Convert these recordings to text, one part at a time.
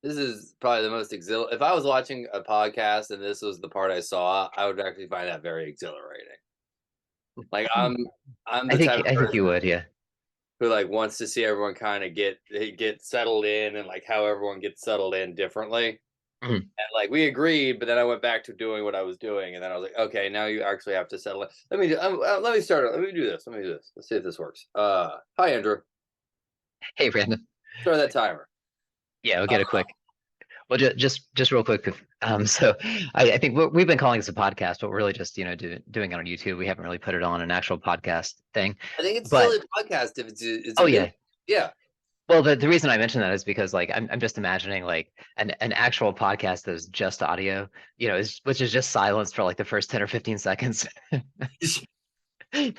This is probably the most if I was watching a podcast and this was the part I saw, I would actually find that very exhilarating. Like I'm the type of I think person you would, yeah. who like wants to see everyone kind of get settled in and like how everyone gets settled in differently. Mhm. And like we agreed, but then I went back to doing what I was doing, and then I was like, okay, now you actually have to settle it. Let me start. Let me do this. Let me do this. Let's see if this works. Hi Andrew. Hey, Brandon. Start that timer. Yeah, we'll Uh, get it quick. Well, just real quick. So I think we've been calling this a podcast, but we're really just doing it on YouTube. We haven't really put it on an actual podcast thing. I think it's still But a podcast if it's a oh good. yeah, Yeah, well the reason I mention that is because like I'm just imagining like an actual podcast that is just audio, which is just silence for like the first 10 or 15 seconds. you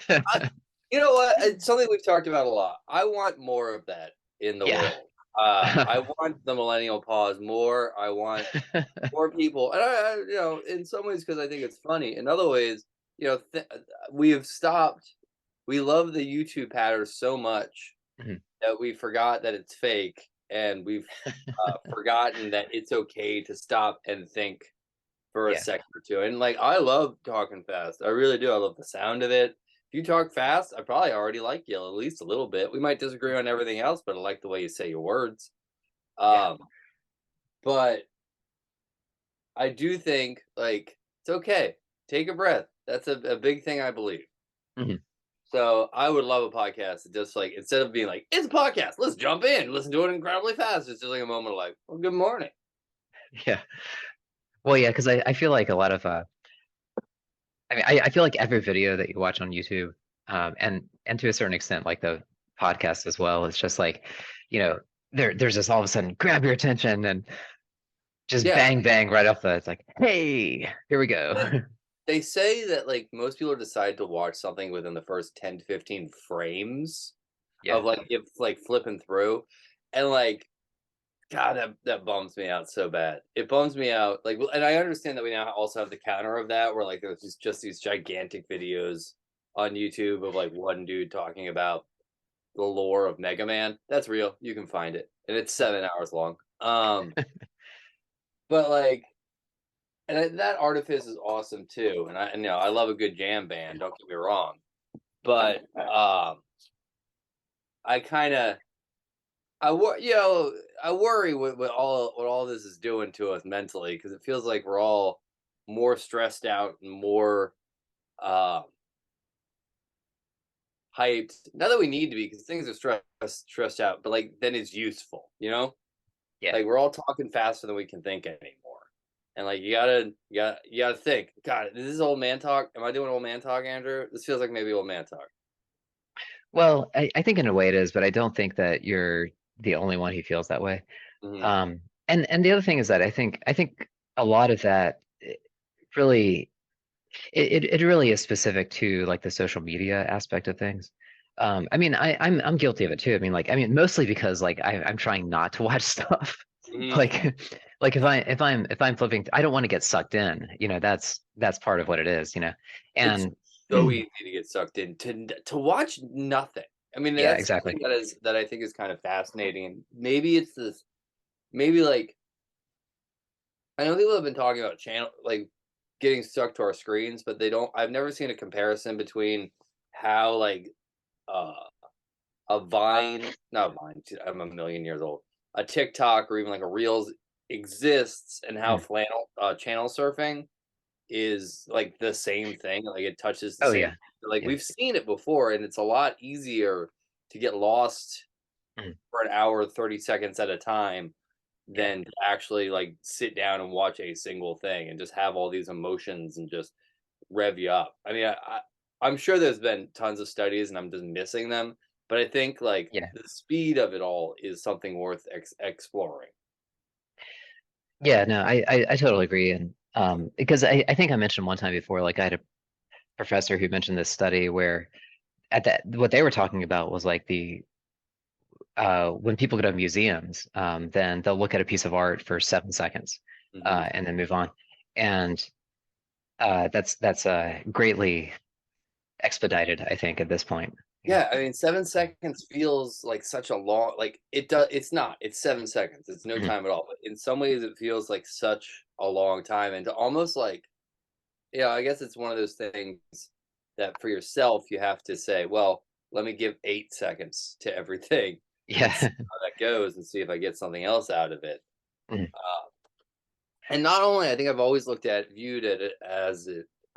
know what? It's something we've talked about a lot. I want more of that in the Yeah. world. I want the millennial pause more. I want more people, and in some ways because I think it's funny. In other ways, we have stopped. We love the YouTube pattern so much Mhm. that we forgot that it's fake, and we've forgotten that it's okay to stop and think for a Yeah. second or two. And like, I love talking fast. I really do. I love the sound of it. If you talk fast, I probably already like you at least a little bit. We might disagree on everything else, but I like the way you say your words. Yeah. Um, but I do think like it's okay. Take a breath. That's a big thing I believe. Mhm. So I would love a podcast that just like instead of being like, it's a podcast, let's jump in, let's do it incredibly fast. It's just like a moment of like, well, good morning. Yeah. Well, yeah, because I feel like a lot of I mean, I feel like every video that you watch on YouTube, and to a certain extent, like the podcast as well, it's just like, there's this all of a sudden grab your attention and just Yeah. bang bang right off the. It's like, hey, here we And go. they say that like most people decide to watch something within the first 10 to 15 frames Yeah. of like if like flipping through. And like, God, that bums me out so bad. It bums me out. Like, and I understand that we now also have the counter of that, where like there's just these gigantic videos on YouTube of like one dude talking about the lore of Mega Man. That's real. You can find it, and it's 7 hours long. But like, that artifice is awesome too. And I love a good jam band. Don't get me wrong, but I kind of I worry what all this is doing to us mentally because it feels like we're all more stressed out and more um, hyped. Not that we need to be because things are stressed out, but like then it's useful, you know. Yeah. Like we're all talking faster than we can think anymore, and like you gotta think. God, is this old man talk? Am I doing old man talk, Andrew? This feels like maybe old man talk. Well, I think in a way it is, but I don't think that you're the only one who feels that way. Hmm. And the other thing is that I think a lot of that really it really is specific to like the social media aspect of things. I mean, I'm guilty of it too. I mean, mostly because like I'm trying not to watch stuff. Hmm. Like, like if I'm flipping, I don't want to get sucked in. That's part of what it is. It's And so easy to get sucked in to watch nothing. I mean, yeah, that's exactly. something that I think is kind of fascinating. And maybe it's this. Maybe like I know people have been talking about channel like getting stuck to our screens, but they don't. I've never seen a comparison between how like uh, a Vine, not Vine. I'm a million years old. A TikTok or even like a Reels exists, and how Mhm. flannel channel surfing is like the same thing. Like it touches the Oh same. yeah, Like yeah. we've seen it before, and it's a lot easier to get lost Mhm. for an hour, 30 seconds at a time, Yeah. than to actually like sit down and watch a single thing and just have all these emotions and just rev you up. I mean, I'm sure there's been tons of studies, and I'm just missing them. But I think like Yeah. the speed of it all is something worth exploring. Yeah, no, I totally agree. And because I think I mentioned one time before, like I had a professor who mentioned this study where at that what they were talking about was like the when people go to museums, then they'll look at a piece of art for 7 seconds, Hmm. and then move on. And that's greatly expedited, I think, at this point. Yeah. Yeah, I mean, 7 seconds feels like such a long like, it's not, it's 7 seconds, it's no Mhm. time at all, but in some ways, it feels like such a long time, and to almost, like yeah, I guess it's one of those things that for yourself, you have to say, "Well, let me give 8 seconds to everything and see Yeah. how that goes and see if I get something else out of it." Mhm. Uh, and not only, I think I've always viewed it as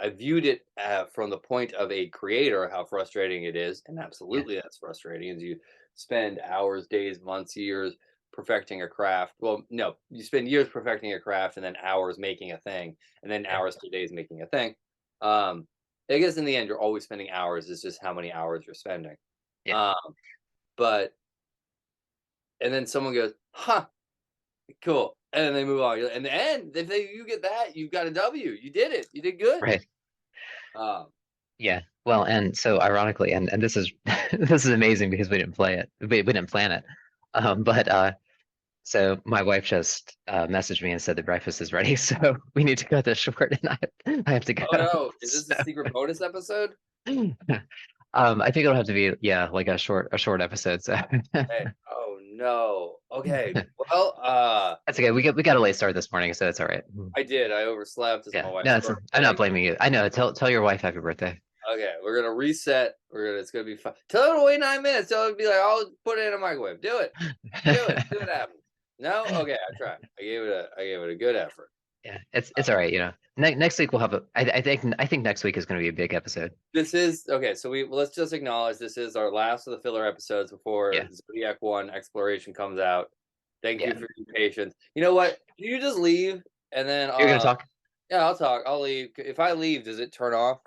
I viewed it from the point of a creator, how frustrating it is, and Yeah. absolutely that's frustrating. As you spend hours, days, months, years perfecting a craft. Well, no, you spend years perfecting a craft, and then hours making a thing, and then Yeah. hours to days making a thing. Um, I guess in the end, you're always spending hours. It's just how many hours you're spending. Yeah. Um, but and then someone goes, "Huh, cool," and then they move on. In the end, if you get that, you've got a W. You did it. You did good. Right. Um, Yeah. Well, and so ironically, and this is this is amazing because we didn't play it. We didn't plan it. But so my wife just messaged me and said the breakfast is ready, so we need to cut this short, and I have to oh go. no, is this a So, secret bonus episode? I think it'll have to be, yeah, like a short episode. So Hey, oh no. Okay. Well, that's okay. We got a late start this morning, so it's all right. I did. I overslept. It's my Yeah. wife's No, it's I'm not birthday. blaming you. I know. Tell your wife happy birthday. Okay, we're gonna reset. It's gonna be fun. Tell her to wait 9 minutes. Tell her to be like, I'll put it in a microwave. Do it. Do it. See what happens. No? Okay, I tried. I gave it a good effort. Yeah, it's all right. Next week we'll have I think next week is going to be a big episode. This is okay. So let's just acknowledge this is our last of the filler episodes before Yeah. Zodiac One Exploration comes out. Thank you Yeah. for your patience. You know what? Can you just leave and then You're gonna talk? yeah, I'll talk. I'll leave. If I leave, does it turn off?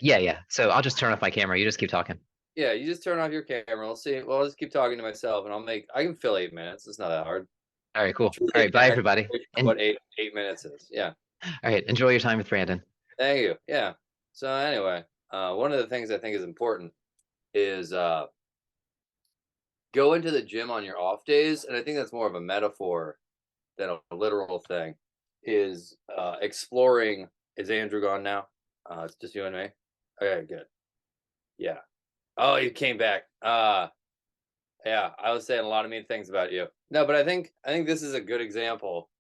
Yeah, yeah. So I'll just turn off my camera. You just keep talking. Yeah, you just turn off your camera. We'll see. Well, I'll just keep talking to myself, and I can fill 8 minutes. It's not that hard. All right, cool. All Truly right, an bye everybody. exploration of And what eight minutes is. Yeah. all right, enjoy your time with Brandon. Thank you. Yeah. So anyway, one of the things I think is important is go into the gym on your off days, and I think that's more of a metaphor than a literal thing. Is exploring. Is Andrew gone now? It's just you and me. Okay, good. Yeah. Oh, you came back. Yeah, I was saying a lot of mean things about you. No, but I think this is a good example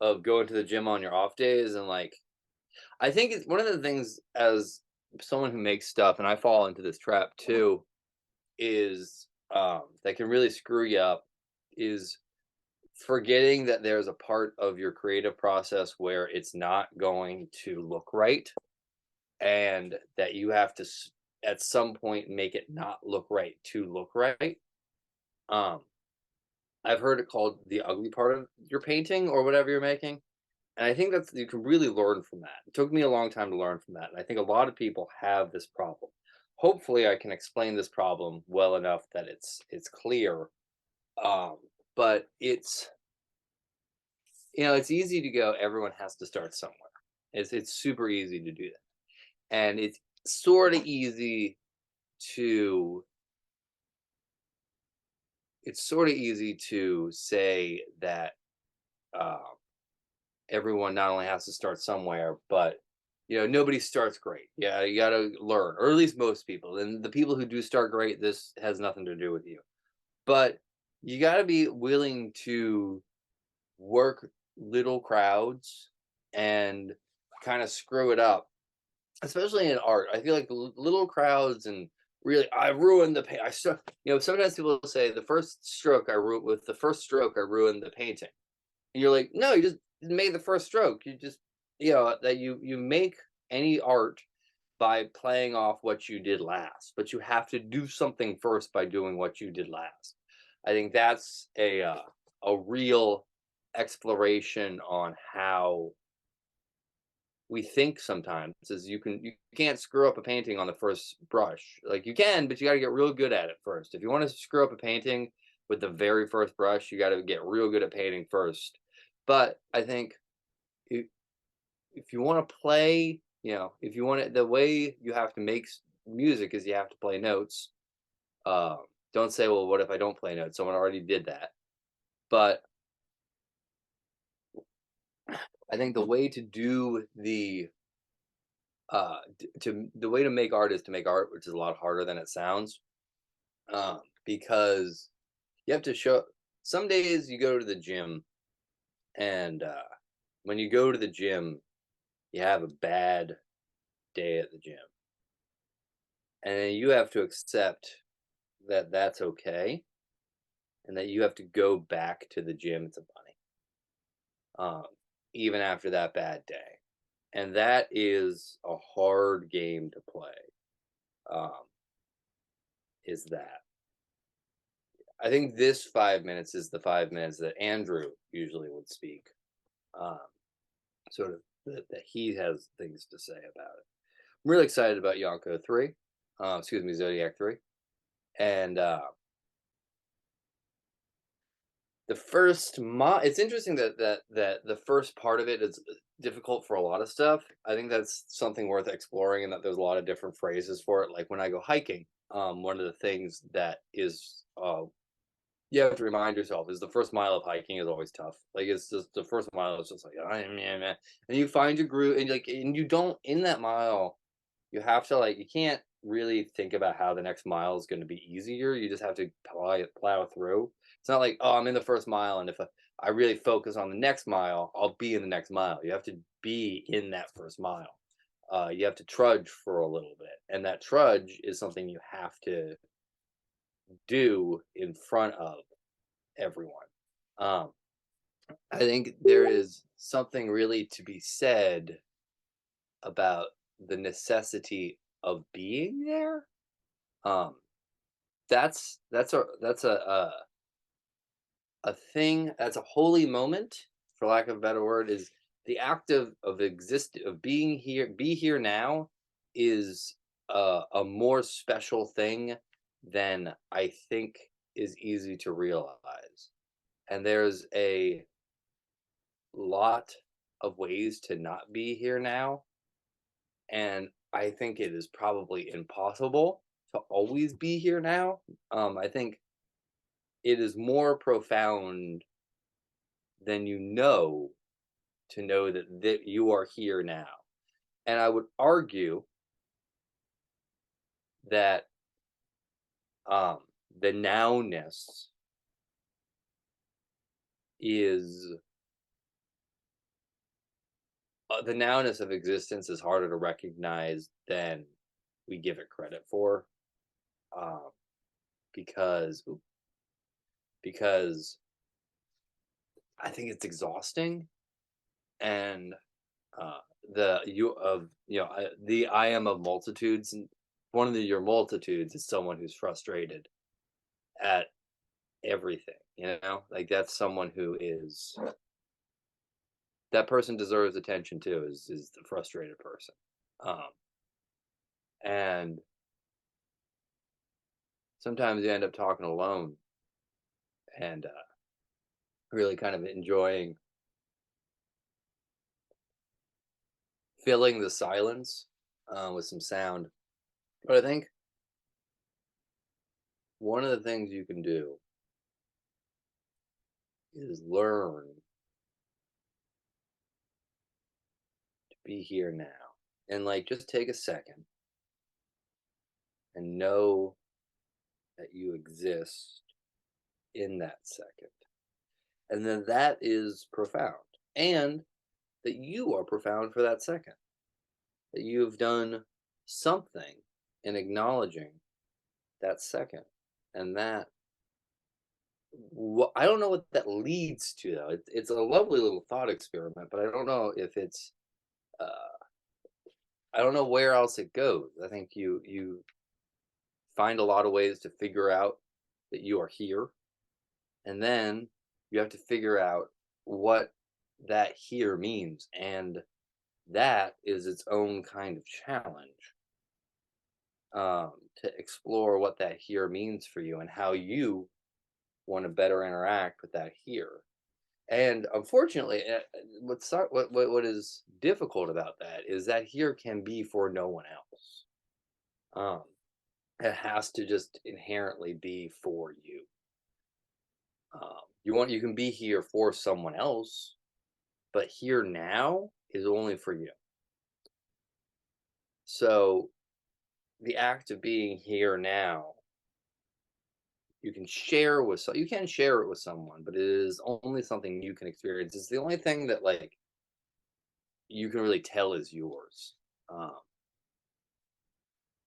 of going to the gym on your off days and like I think it's one of the things as someone who makes stuff and I fall into this trap too is that can really screw you up is forgetting that there's a part of your creative process where it's not going to look right and that you have to at some point make it not look right to look right. Um I've heard it called the ugly part of your painting or whatever you're making. And I think that's you can really learn from that. It took me a long time to learn from that. And I think a lot of people have this problem. Hopefully I can explain this problem well enough that it's clear. Um, but it's easy to go, everyone has to start somewhere. It's super easy to do that. And it's sort of easy to say that um everyone not only has to start somewhere, but nobody starts great. Yeah, you got to learn, or at least most people. And the people who do start great, this has nothing to do with you. But you got to be willing to work little crowds and kind of screw it up, especially in art. I feel like the little crowds and really, I ruined the paint. Sometimes people say the first stroke I ruined the painting. And you're like, no, you just made the first stroke. You just, that you make any art by playing off what you did last, but you have to do something first by doing what you did last. I think that's a real exploration on how we think sometimes is you can't screw up a painting on the first brush. Like you can, but you got to get real good at it first. If you want to screw up a painting with the very first brush, you got to get real good at painting first. But I think if, if you want to play, if you want it, the way you have to make music is you have to play notes. Uh, don't say, well, what if I don't play notes? Someone already did that. But I think the way to do to the way to make art is to make art, which is a lot harder than it sounds. Because you have to show. Some days you go to the gym, and when you go to the gym, you have a bad day at the gym, and then you have to accept that that's okay, and that you have to go back to the gym. It's a bunny, even after that bad day, and that is a hard game to play. Um, is that I think this 5 minutes is the 5 minutes that Andrew usually would speak. Um, sort of that he has things to say about it. I'm really excited about Yonko 3. Excuse me, Zodiac 3. And the first it's interesting that the first part of it is difficult for a lot of stuff. I think that's something worth exploring, and that there's a lot of different phrases for it. Like when I go hiking, one of the things that is you have to remind yourself is the first mile of hiking is always tough. Like it's just the first mile is just like man, and you find your groove, and like and you don't in that mile you have to like you can't really think about how the next mile is going to be easier. You just have to plow through. It's not like, oh, I'm in the first mile, and if I really focus on the next mile, I'll be in the next mile. You have to be in that first mile. You have to trudge for a little bit, and that trudge is something you have to do in front of everyone. Um, I think there is something really to be said about the necessity of being there. Um, that's a thing. That's a holy moment, for lack of a better word. Is the act of being here, be here now, is a more special thing than I think is easy to realize. And there's a lot of ways to not be here now, and I think it is probably impossible to always be here now. I think it is more profound than you know to know that you are here now. And I would argue that um, the nowness is the nowness of existence is harder to recognize than we give it credit for, um, because because I think it's exhausting, and uh, the you of you know the I am of multitudes, and one of your multitudes is someone who's frustrated at everything. Like that's someone who is that person deserves attention too. Is the frustrated person, um, and sometimes you end up talking alone and really kind of enjoying filling the silence with some sound. But I think one of the things you can do is learn to be here now. And like just take a second and know that you exist in that second. And then that is profound. And that you are profound for that second. That you've done something in acknowledging that second. And that I don't know what that leads to though. It's a lovely little thought experiment, but I don't know if it's I don't know where else it goes. I think you find a lot of ways to figure out that you are here, and then you have to figure out what that here means, and that is its own kind of challenge, to explore what that here means for you and how you want to better interact with that here. And unfortunately, what is difficult about that is that here can be for no one else. Um, it has to just inherently be for you. You can be here for someone else, but here now is only for you. So the act of being here now, you can share with you can share it with someone, but it is only something you can experience. It's the only thing that like you can really tell is yours. Um,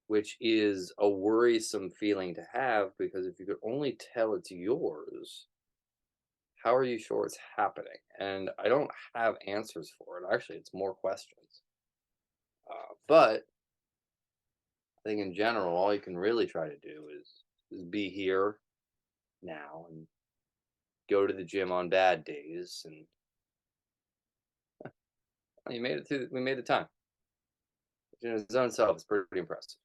which is a worrisome feeling to have because if you could only tell it's yours, how are you sure it's happening? And I don't have answers for it. Actually, it's more questions. But I think in general, all you can really try to do is be here now and go to the gym on bad days. And you made it through. We made the time, which in its own self is pretty impressive.